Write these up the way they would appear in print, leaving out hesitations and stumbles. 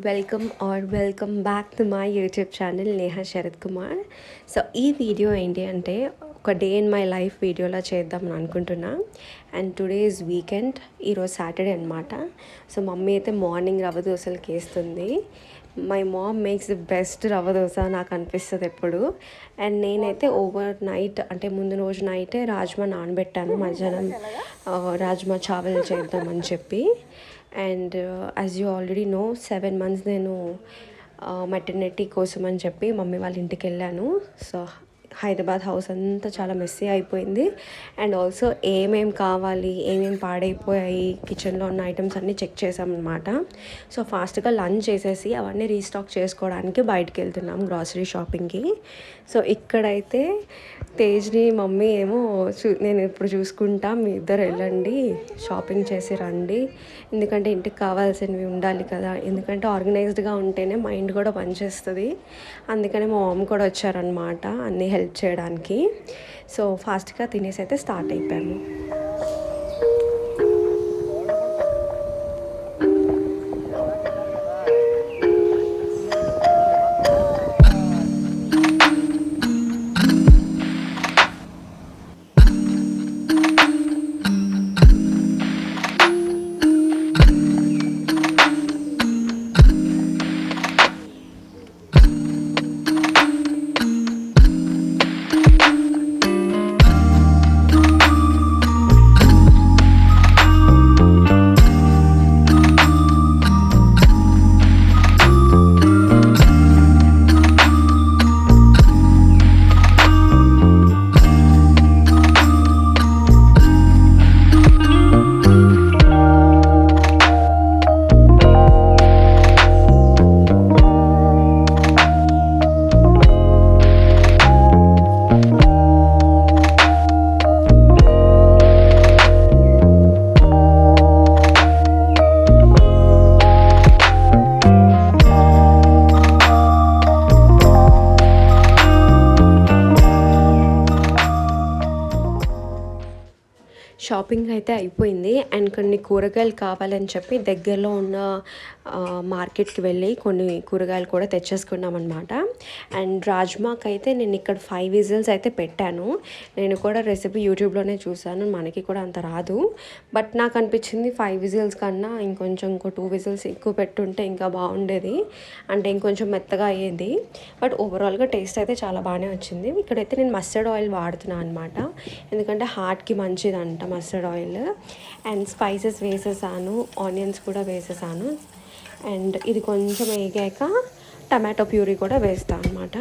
Welcome back to my YouTube channel Neha Sharath Kumar. So ఈ video ఏంటి అంటే ఒక డే ఇన్ మై లైఫ్ వీడియోలా చేద్దామని అనుకుంటున్నా. అండ్ టుడే ఈజ్ వీకెండ్, ఈరోజు సాటర్డే అనమాట. సో మమ్మీ అయితే మార్నింగ్ రవ్వ దోశలకి వేస్తుంది. My mom makes the best rava dosa నాకు అనిపిస్తుంది ఎప్పుడు. అండ్ నేనైతే ఓవర్ నైట్ అంటే ముందు రోజు నైటే రాజ్మా నానబెట్టాను, మధ్యాహ్నం రాజ్మా చావల్ చేద్దామని చెప్పి. And as you already know 7 months నేను మెటర్నిటీ కోసం అని చెప్పి మమ్మీ వాళ్ళ ఇంటికి వెళ్ళాను. సో హైదరాబాద్ హౌస్ అంతా చాలా మెస్సీ అయిపోయింది. అండ్ ఆల్సో ఏమేం కావాలి, ఏమేమి పాడైపోయాయి, కిచెన్లో ఉన్న ఐటమ్స్ అన్నీ చెక్ చేసామన్నమాట. సో ఫాస్ట్గా లంచ్ చేసేసి అవన్నీ రీస్టాక్ చేసుకోవడానికి బయటకు వెళ్తున్నాం గ్రాసరీ షాపింగ్కి. సో ఇక్కడైతే తేజ్ని మమ్మీ ఏమో నేను ఇప్పుడు చూసుకుంటా, మీ ఇద్దరు వెళ్ళండి షాపింగ్ చేసి రండి, ఎందుకంటే ఇంటికి కావాల్సినవి ఉండాలి కదా, ఎందుకంటే ఆర్గనైజ్డ్గా ఉంటేనే మైండ్ కూడా పనిచేస్తుంది. అందుకనే మా మమ్మీ కూడా వచ్చారనమాట అన్నీ హెల్ప్ చేయడానికి. సో ఫాస్ట్గా తినేసి అయితే స్టార్ట్ అయిపోయాము. షాపింగ్ అయితే అయిపోయింది. అండ్ కొన్ని కూరగాయలు కావాలని చెప్పి దగ్గరలో ఉన్న మార్కెట్కి వెళ్ళి కొన్ని కూరగాయలు కూడా తెచ్చేసుకున్నాం అనమాట. అండ్ రాజ్మాకి అయితే నేను ఇక్కడ 5 విజిల్స్ అయితే పెట్టాను. నేను కూడా రెసిపీ యూట్యూబ్లోనే చూసాను, మనకి కూడా అంత రాదు. బట్ నాకు అనిపించింది 5 విజిల్స్ కన్నా ఇంకో 2 విజిల్స్ ఎక్కువ పెట్టుంటే ఇంకా బాగుండేది, అంటే ఇంకొంచెం మెత్తగా అయ్యేది. బట్ ఓవరాల్గా టేస్ట్ అయితే చాలా బాగానే వచ్చింది. ఇక్కడైతే నేను మస్టర్డ్ ఆయిల్ వాడుతున్నాను అనమాట, ఎందుకంటే హార్ట్కి మంచిదంట మస్టర్డ్ ఆయిల్. అండ్ స్పైసెస్ వేసేసాను, ఆనియన్స్ కూడా వేసేసాను. అండ్ ఇది కొంచెం వేగాక టమాటో ప్యూరీ కూడా వేస్తాను అనమాట.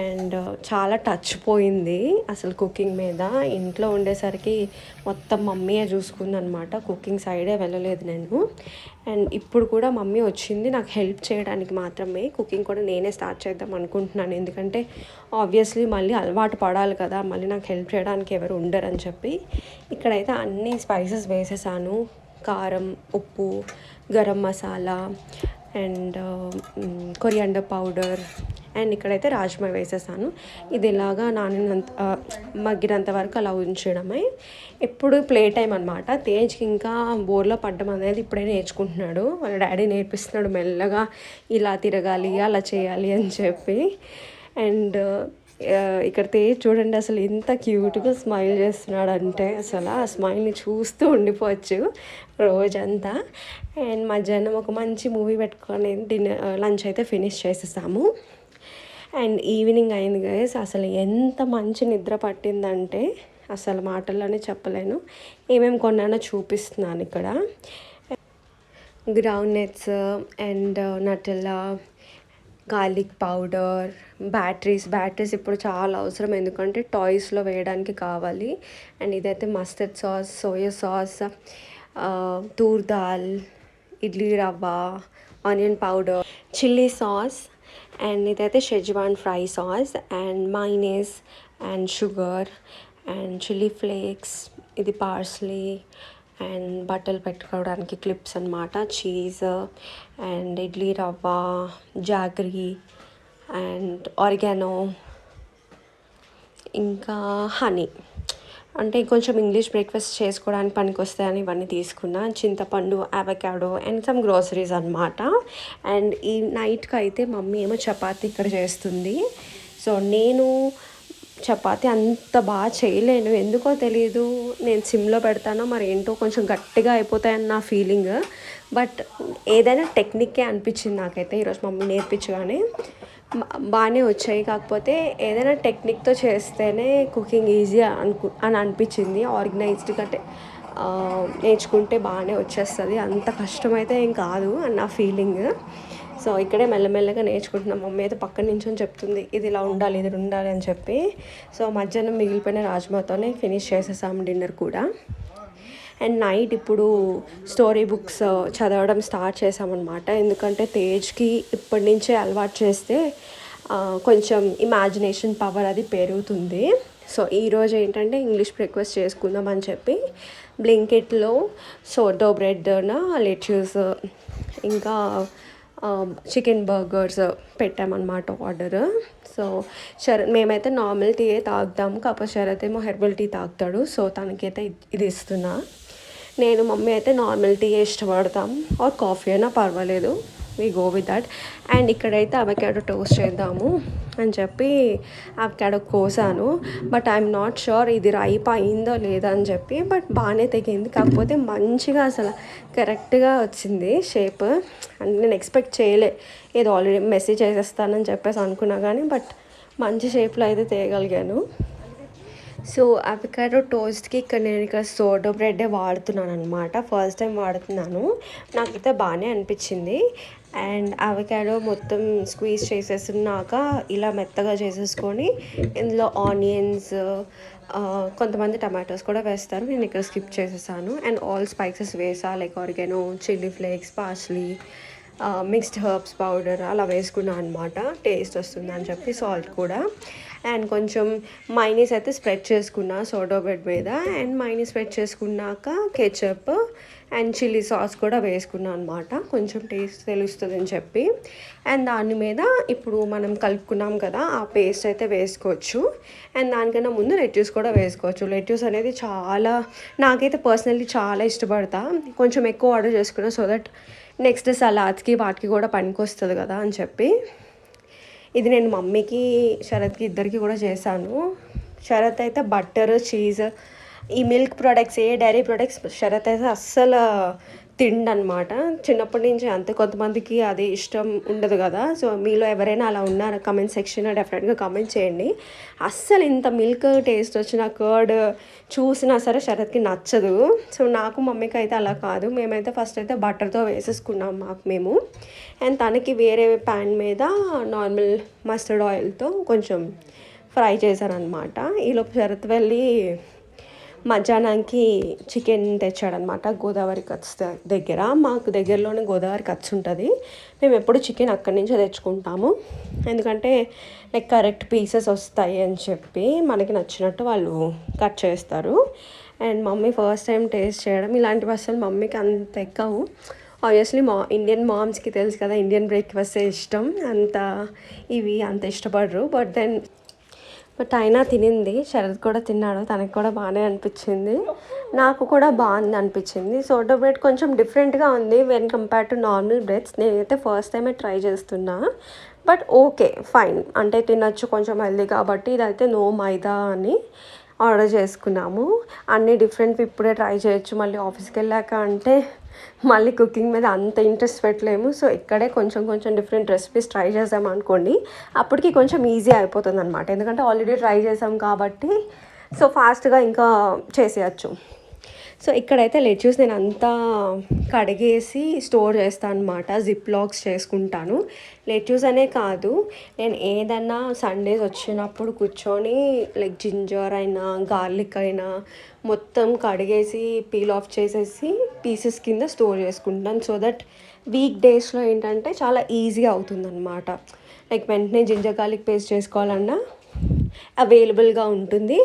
అండ్ చాలా టచ్ పోయింది అసలు కుకింగ్ మీద. ఇంట్లో ఉండేసరికి మొత్తం మమ్మీయే చూసుకుందనమాట, కుకింగ్ సైడే వెళ్ళలేదు నేను. అండ్ ఇప్పుడు కూడా మమ్మీ వచ్చింది నాకు హెల్ప్ చేయడానికి మాత్రమే, కుకింగ్ కూడా నేనే స్టార్ట్ చేద్దాం అనుకుంటున్నాను, ఎందుకంటే ఆబ్వియస్లీ మళ్ళీ అలవాటు పడాలి కదా, మళ్ళీ నాకు హెల్ప్ చేయడానికి ఎవరు ఉండరని చెప్పి. ఇక్కడైతే అన్ని స్పైసెస్ వేసేసాను, కారం, ఉప్పు, garam masala and coriander powder. And ఇక్కడైతే రాజ్మా వేసేసాను. ఇది ఇలాగా మగ్గినంత వరకు అలా ఉంచడమే. ఎప్పుడు ప్లే టైం అనమాట. తేజ్కి ఇంకా బోర్లో పడ్డం అనేది ఇప్పుడే నేర్చుకుంటున్నాడు, వాళ్ళ డాడీ నేర్పిస్తున్నాడు మెల్లగా, ఇలా తిరగాలి, అలా చేయాలి అని చెప్పి. అండ్ ఇక్కడ తేజ్ చూడండి అసలు ఎంత క్యూట్గా స్మైల్ చేస్తున్నాడు అంటే, అసలు ఆ స్మైల్ని చూస్తూ ఉండిపోవచ్చు రోజంతా. అండ్ మధ్యాహ్నం ఒక మంచి మూవీ పెట్టుకొని లంచ్ అయితే ఫినిష్ చేసేసాము. అండ్ ఈవినింగ్ అయింది గైస్, అసలు ఎంత మంచి నిద్ర పట్టిందంటే అసలు మాటల్లోనే చెప్పలేను. ఏమేమి కొన్నానో చూపిస్తున్నాను ఇక్కడ. Ground nuts and Nutella, garlic powder, batteries ఇప్పుడు చాలా అవసరం, ఎందుకంటే టాయ్స్లో వేయడానికి కావాలి. అండ్ ఇదైతే mustard sauce, soya sauce, toor dal, idli rava, onion powder, chilli sauce, and ఇదైతే schezwan fry sauce, and mayonnaise, and sugar, and chilli flakes, ఇది పార్స్లీ, అండ్ బట్టలు పెట్టుకోవడానికి క్లిప్స్ అనమాట, cheese, and idli rava, jaggery, and oregano, ఇంకా హనీ. అంటే కొంచెం ఇంగ్లీష్ బ్రేక్ఫాస్ట్ చేసుకోవడానికి పనికొస్తాయని ఇవన్నీ తీసుకున్నా. చింతపండు, అవకాడో అండ్ సమ్ గ్రోసరీస్ అనమాట. అండ్ ఈ నైట్కి అయితే మమ్మీ ఏమో చపాతీ ఇక్కడ చేస్తుంది. సో నేను చపాతీ అంత బాగా చేయలేను, ఎందుకో తెలియదు. నేను సిమ్లో పెడతానో మరి ఏంటో కొంచెం గట్టిగా అయిపోతాయని నా ఫీలింగ్. బట్ ఏదైనా టెక్నిక్కే అనిపించింది నాకైతే ఈరోజు మమ్మీ నేర్పించగానే. బాగానే వచ్చాయి. కాకపోతే ఏదైనా టెక్నిక్తో చేస్తేనే కుకింగ్ ఈజీ అని అనిపించింది. ఆర్గనైజ్డ్గా నేర్చుకుంటే బాగానే వచ్చేస్తుంది, అంత కష్టమైతే ఏం కాదు అని నా ఫీలింగ్. సో ఇక్కడే మెల్లమెల్లగా నేర్చుకుంటున్నాం. మమ్మీ అయితే పక్కన నుంచి చెప్తుంది ఇది ఇలా ఉండాలి, ఇది ఉండాలి అని చెప్పి. సో మధ్యాహ్నం మిగిలిపోయిన రాజ్మాతోనే ఫినిష్ చేసేసాము డిన్నర్ కూడా. అండ్ నైట్ ఇప్పుడు స్టోరీ బుక్స్ చదవడం స్టార్ట్ చేసామన్నమాట. ఎందుకంటే తేజ్కి ఇప్పటి నుంచే అలవాటు చేస్తే కొంచెం ఇమాజినేషన్ పవర్ అది పెరుగుతుంది. సో ఈరోజు ఏంటంటే ఇంగ్లీష్ బ్రేక్ఫాస్ట్ చేసుకుందాం అని చెప్పి బ్లింకిట్లో సోర్డో బ్రెడ్, లెట్యూస్, ఇంకా చికెన్ బర్గర్స్ పెట్టామన్నమాట ఆర్డర్. సో మేమైతే నార్మల్ టీయే తాగుతాము, కాకపోతే శరత్ ఏమో హెర్బల్ టీ తాగుతాడు. సో తనకైతే ఇది ఇస్తున్నా. నేను మమ్మీ అయితే నార్మల్ టీ ఇష్టపడతాం, ఆర్ కాఫీ అయినా పర్వాలేదు, we go with that. And ఇక్కడైతే అవకాడో టోస్ట్ చేద్దాము అని చెప్పి అవకాడో కోసాను. బట్ ఐఎమ్ నాట్ షూర్ ఇది రైప్ అయిందో లేదా అని చెప్పి. బట్ బాగానే తెగింది, కాకపోతే మంచిగా అసలు కరెక్ట్గా వచ్చింది షేప్. అండ్ నేను ఎక్స్పెక్ట్ చేయలే, ఏదో ఆల్రెడీ మెసేజ్ చేసేస్తానని చెప్పేసి అనుకున్నా కానీ బట్ మంచి షేప్లో అయితే తేయగలిగాను. సో అవకాడో టోస్ట్కి ఇక్కడ సోడో బ్రెడ్డే వాడుతున్నాను అనమాట. ఫస్ట్ టైం వాడుతున్నాను, నాకైతే బాగానే అనిపించింది. అండ్ అవకాడో మొత్తం స్క్వీజ్ చేసేస్తున్నాక ఇలా మెత్తగా చేసేసుకొని ఇందులో ఆనియన్స్, కొంతమంది టమాటోస్ కూడా వేస్తారు, నేను ఇక్కడ స్కిప్ చేసేసాను. అండ్ ఆల్ స్పైసెస్ వేసా, like oregano, chilli flakes, parsley, mixed herbs powder అలా వేసుకున్నాను అనమాట, టేస్ట్ వస్తుందని చెప్పి. సాల్ట్ కూడా. అండ్ కొంచెం మైనీస్ అయితే స్ప్రెడ్ చేసుకున్నా సోడో బ్రెడ్ మీద. అండ్ మైనీస్ స్ప్రెడ్ చేసుకున్నాక కెచప్ అండ్ చిల్లీ సాస్ కూడా వేసుకున్నాను అనమాట, కొంచెం టేస్ట్ తెలుస్తుంది అని చెప్పి. అండ్ దాని మీద ఇప్పుడు మనం కలుపుకున్నాం కదా ఆ పేస్ట్ అయితే వేసుకోవచ్చు. అండ్ దానికన్నా ముందు లెట్యూస్ కూడా వేసుకోవచ్చు. లెట్యూస్ అనేది చాలా, నాకైతే పర్సనల్లీ చాలా ఇష్టపడతా. కొంచెం ఎక్కువ ఆర్డర్ చేసుకున్నా సో దట్ నెక్స్ట్ సలాడ్స్కి వాటికి కూడా పనికొస్తుంది కదా అని చెప్పి. ఇది నేను మమ్మీకి, శరత్కి ఇద్దరికి కూడా చేశాను. శరత్ అయితే బటర్, చీజ్, ఈ మిల్క్ ప్రొడక్ట్స్, ఏ డైరీ ప్రొడక్ట్స్ శరత్ అయితే అస్సలు తిండనమాట. చిన్నప్పటి నుంచి అంతే. కొంతమందికి అది ఇష్టం ఉండదు కదా. సో మీలో ఎవరైనా అలా ఉన్నారా కమెంట్ సెక్షన్లో డెఫినెట్గా కమెంట్ చేయండి. అస్సలు ఇంత మిల్క్ టేస్ట్ వచ్చిన కర్డ్ చూసినా సరే శరత్కి నచ్చదు. సో నాకు మమ్మీకి అయితే అలా కాదు. మేమైతే ఫస్ట్ అయితే బటర్తో వేసేసుకున్నాం మేము. అండ్ తనకి వేరే ప్యాన్ మీద నార్మల్ మస్టర్డ్ ఆయిల్తో కొంచెం ఫ్రై చేశారనమాట. ఈలోపు శరత్ వెళ్ళి మధ్యాహ్నానికి చికెన్ తెచ్చాడనమాట గోదావరి కట్స్ దగ్గర. మాకు దగ్గరలోనే గోదావరి కట్స్ ఉంటుంది. మేము ఎప్పుడు చికెన్ అక్కడి నుంచే తెచ్చుకుంటాము, ఎందుకంటే లైక్ కరెక్ట్ పీసెస్ వస్తాయి అని చెప్పి మనకి నచ్చినట్టు వాళ్ళు కట్ చేస్తారు. And mummy first time taste చేయడం ఇలాంటివి అసలు మమ్మీకి అంత ఎక్కవు. ఆబ్వియస్లీ ఇండియన్ మామ్స్కి తెలుసు కదా, ఇండియన్ బ్రేక్ఫాస్ట్ ఇష్టం, అంత ఇవి అంత ఇష్టపడరు. బట్ అయినా తినింది. శరత్ కూడా తిన్నాడు, తనకి కూడా బాగానే అనిపించింది, నాకు కూడా బాగుంది అనిపించింది. సోడో బ్రెడ్ కొంచెం డిఫరెంట్గా ఉంది when compare to normal breads. నేనైతే ఫస్ట్ టైమే ట్రై చేస్తున్నా, బట్ ఓకే ఫైన్, అంటే తినచ్చు, కొంచెం హెల్దీ కాబట్టి. ఇదైతే నో మైదా అని ఆర్డర్ చేసుకున్నాము. అన్నీ డిఫరెంట్ ఇప్పుడే ట్రై చేయొచ్చు, మళ్ళీ ఆఫీస్కి వెళ్ళాక అంటే మళ్ళీ కుకింగ్ మీద అంత ఇంట్రెస్ట్ పెట్టలేము. సో ఇక్కడే కొంచెం డిఫరెంట్ రెసిపీస్ ట్రై చేసాం అనుకోండి, అప్పటికి కొంచెం ఈజీ అయిపోతుంది అనమాట. ఎందుకంటే ఆల్రెడీ ట్రై చేసాం కాబట్టి సో ఫాస్ట్గా ఇంకా చేసేయచ్చు. సో ఇక్కడైతే లెట్యూస్ నేను అంతా కడిగేసి స్టోర్ చేస్తాను అనమాట, జిప్ లాక్స్ చేసుకుంటాను. లెట్యూస్ అనే కాదు, నేను ఏదన్నా సండేస్ వచ్చినప్పుడు కూర్చొని లైక్ జింజర్ అయినా గార్లిక్ అయినా మొత్తం కడిగేసి పీల్ ఆఫ్ చేసేసి పీసెస్ కింద స్టోర్ చేసుకుంటాను. సో దట్ వీక్ డేస్లో ఏంటంటే చాలా ఈజీగా అవుతుందన్నమాట. లైక్ వెంటనే జింజర్ గార్లిక్ పేస్ట్ చేసుకోవాలన్నా అవైలబుల్గా ఉంటుంది.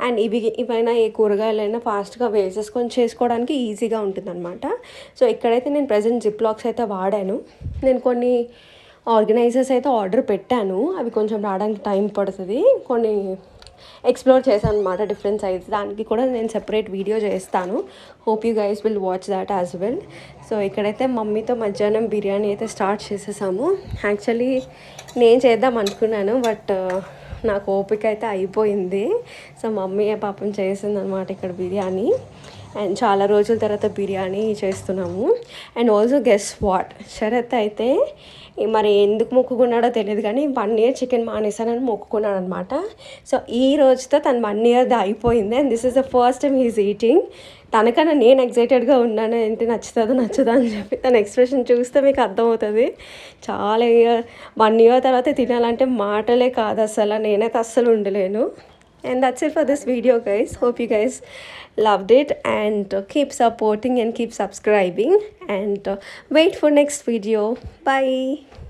అండ్ ఇవైనా ఏ కూరగాయలైనా ఫాస్ట్గా వేసేసుకొని చేసుకోవడానికి ఈజీగా ఉంటుంది అనమాట. సో ఇక్కడైతే నేను ప్రజెంట్ జిప్ లాక్స్ అయితే వాడాను. నేను కొన్ని ఆర్గనైజర్స్ అయితే ఆర్డర్ పెట్టాను, అవి కొంచెం రావడానికి టైం పడుతుంది. కొన్ని ఎక్స్ప్లోర్ చేశాను అనమాట డిఫరెంట్ సైడ్స్. దానికి కూడా నేను సెపరేట్ వీడియో చేస్తాను. Hope you guys will watch that as well. So ఇక్కడైతే మమ్మీతో మధ్యాహ్నం బిర్యానీ అయితే స్టార్ట్ చేసేసాము. యాక్చువల్లీ నేను చేద్దాం అనుకున్నాను, బట్ నాకు ఓపిక అయితే అయిపోయింది. సో మమ్మీ పాపం చేసిందనమాట ఇక్కడ బిర్యానీ. అండ్ చాలా రోజుల తర్వాత బిర్యానీ చేస్తున్నాము. And also guess what, Sharath అయితే మరి ఎందుకు మొక్కుకున్నాడో తెలియదు కానీ 1 year చికెన్ మానేసానని మొక్కుకున్నాడు అనమాట. సో ఈ రోజుతో తను 1 yearది అయిపోయింది. And this is the first time he's eating. తనకన్నా నేను ఎగ్జైటెడ్గా ఉన్నాను, ఏంటి నచ్చుతుందో నచ్చదా అని చెప్పి. తన ఎక్స్ప్రెషన్ చూస్తే మీకు అర్థమవుతుంది. చాలా 1 year తర్వాత తినాలంటే మాటలే కాదు అసలు, నేనైతే అస్సలు ఉండలేను. And that's it for this video, guys. Hope you guys loved it, and keep supporting and keep subscribing, and wait for next video. Bye.